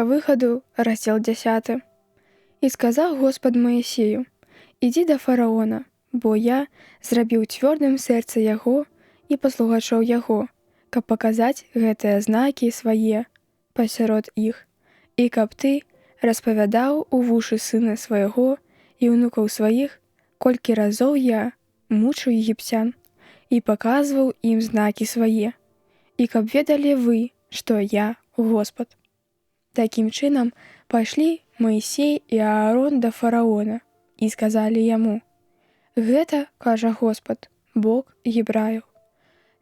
Кніга выхаду, раздзел 10. І сказаў Господ Маісею: «Ідзі да фараона, бо я зрабіў цвёрдым сэрца яго і паслугачоў яго, каб паказаць гэтыя знакі свае пасярод іх, і каб ты распавядаў у вушы сына свайго і ўнукаў сваіх, колькі разоў я мучыў егіпцян і паказваў ім знакі свае, і каб ведалі вы, што я Господ». Такім чынам пайшлі Маісей і Аарон да фараона і сказалі яму: «Гэта, кажа Господ, Бог гебраяў,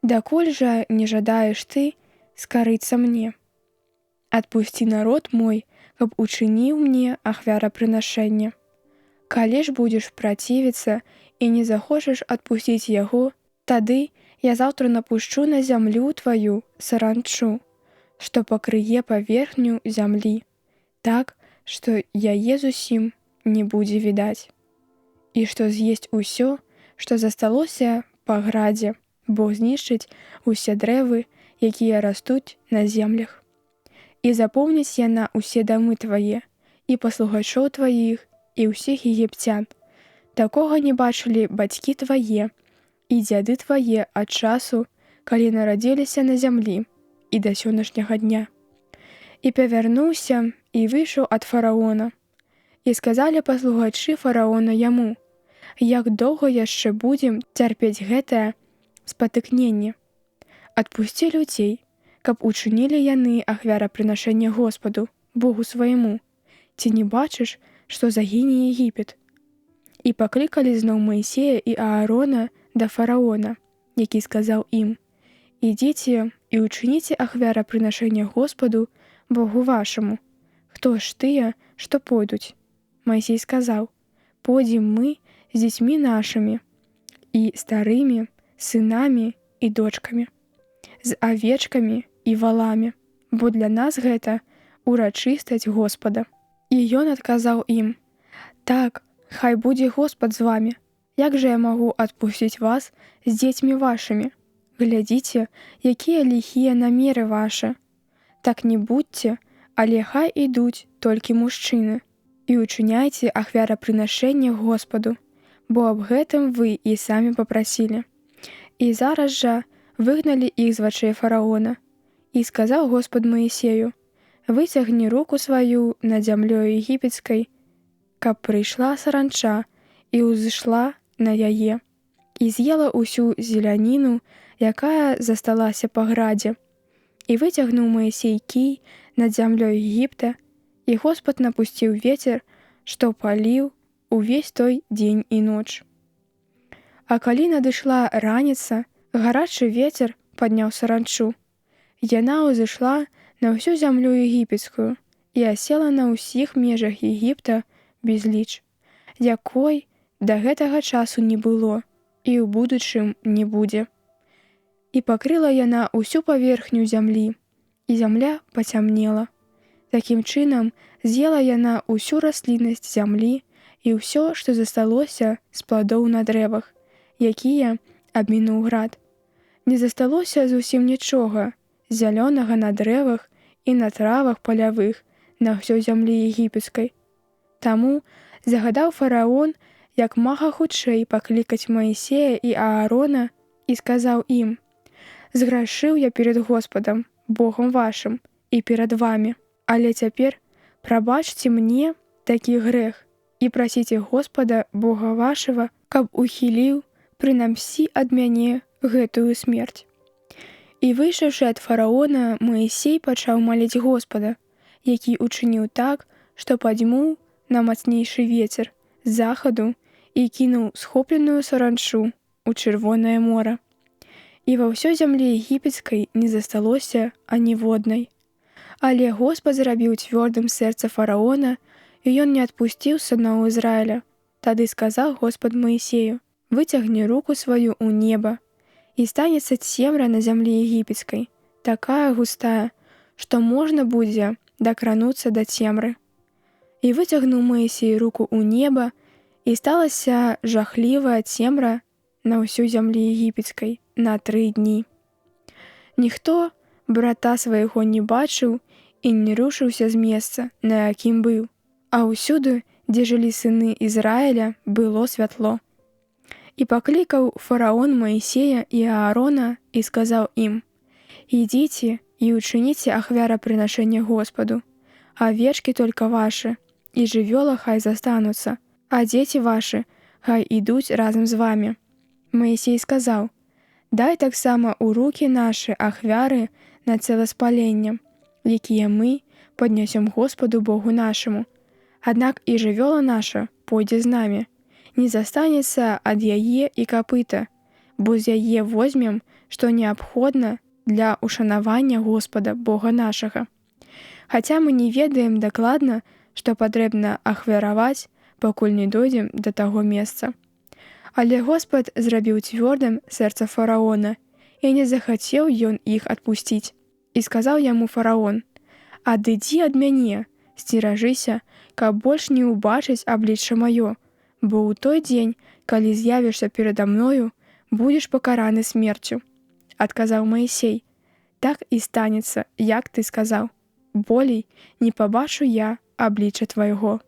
дакуль жа не жадаеш ты скарыцца мне? Адпусці народ мой, каб учыніў мне ахвярапрынашэнне. Калі ж будзеш працівіцца і не захочаш адпусціць яго, тады я заўтра напушчу на зямлю тваю саранчу, што пакрые паверхню зямлі, так, што яе зусім не будзе відаць, і што з'есць усё, што засталося па градзе, бо знішчыць усе дрэвы, якія растуць на землях. І запомніць яна ўсе дамы твае, і паслугачоў тваіх, і ўсіх егіпцян. Такога не бачылі бацькі твае і дзяды твае ад часу, калі нарадзіліся на зямлі, і да сённяшняга дня». І павярнуўся і выйшаў ад фараона. І сказалі паслугачы фараона яму: «Як доўга яшчэ будзем цярпець гэтае спатыкненне? Адпусці людзей, каб учынілі яны ахвярапрынашэнне Господу, Богу свайму. Ці не бачыш, што загіне Егіпет?» І паклікалі зноў Маісея і Аарона да фараона, які сказаў ім: «Ідзіце і учыніце ахвярапрынашэнне Господу, Богу вашаму. Хто ж тыя, што пойдуць?» Маісей сказаў: «Пойдзем мы з дзецьмі нашымі, і старымі, сынамі і дочкамі, з авечкамі і валамі, бо для нас гэта урачыстасць Господа». І ён адказаў ім: «Так, хай будзе Господ з вамі. Як жа я магу адпусціць вас з дзецьмі вашымі? Глядзіце, якія ліхія намеры вашы. Так не будьце, але хай ідуць толькі мужчыны. І учыняйце ахвярапрынашэнне Господу, бо аб гэтым вы і самі папрасілі». І зараз жа выгналі іх з вачэй фараона. І сказаў Господ Маісею: «Выцягні руку сваю над зямлёю егіпецкай, каб прыйшла саранча і ўзышла на яе, і з'ела ўсю зеляніну, якая засталася па градзе». І выцягнуў Маісей кій над зямлёй Егіпта, і Господ напусціў вецер, што паліў увесь той дзень і ноч. А калі надышла раніца, гарачы вецер падняў саранчу. Яна ўзышла на ўсю зямлю егіпецкую і асела на ўсіх межах Егіпта без ліч, якой да гэтага часу не было і ў будучым не будзе. І пакрыла яна ўсю паверхню зямлі, і зямля пацямнела. Такім чынам з'ела яна ўсю расліннасць зямлі і ўсё, што засталося з пладоў на дрэвах, якія абмінуў град. Не засталося зусім нічога зялёнага на дрэвах і на травах палявых на ўсёй зямлі егіпецкай. Таму загадаў фараон як мага хутчэй паклікаць Маісея і Аарона і сказаў ім: «Зграшыў я перад Господам, Богом вашым, і перад вамі, але цяпер прабачце мне такі грэх і прасіце Господа, Бога вашага, каб ухіліў прынамсі ад мяне гэтую смерць». І выйшаўшы ад фараона, Маісей пачаў маліць Господа, які учыніў так, што падзьмуў на мацнейшы вецер з захаду і кінуў схопленую саранчу ў Чырвонае мора. І ва ўсёй зямлі егіпецкай не засталося аніводнай. Але Господ зрабіў цвёрдым сэрца фараона, і ён не адпусціў сыноў Ізраіля. Тады сказаў Господ Маісею: «Выцягні руку сваю ў неба, і станецца цемра на зямлі егіпецкай, такая густая, што можна будзе дакрануцца да цемры». І выцягнуў Маісей руку ў неба, і сталася жахлівая цемра на ўсёй зямлі егіпецкай на 3 дні. Ніхто брата свайго не бачыў і не рушыўся з месца, на якім быў. А ўсюды, дзе жылі сыны Ізраіля, было святло. І паклікаў фараон Маісея і Аарона і сказаў ім: «Ідзіце і ўчыніце ахвярапрынашэнне Господу. Авечкі толькі вашы, і жывёла хай застануцца, а дзеці вашы хай ідуць разам з вамі». Маісей сказаў: «Дай таксама ў рукі нашы ахвяры на цэласпаленне, якія мы паднясём Господу Богу нашаму. Аднак і жывёла наша пойдзе з намі. Не застанецца ад яе і капыта, бо з яе возьмем, што неабходна для ушанавання Господа Бога нашага. Хаця мы не ведаем дакладна, што патрэбна ахвяраваць, пакуль не дойдзем да таго месца». Але Господ зрабіў цвёрдым сэрца фараона, і не захацеў ён іх адпусціць. І сказаў яму фараон: «Адыдзі ад мяне, сцеражыся, каб больш не ўбачыць аблічча маё, бо ў той дзень, калі з'явішся перада мною, будзеш пакараны смерцю». Адказаў Маісей: «Так і станецца, як ты сказаў. Болей не пабачу я аблічча твайго».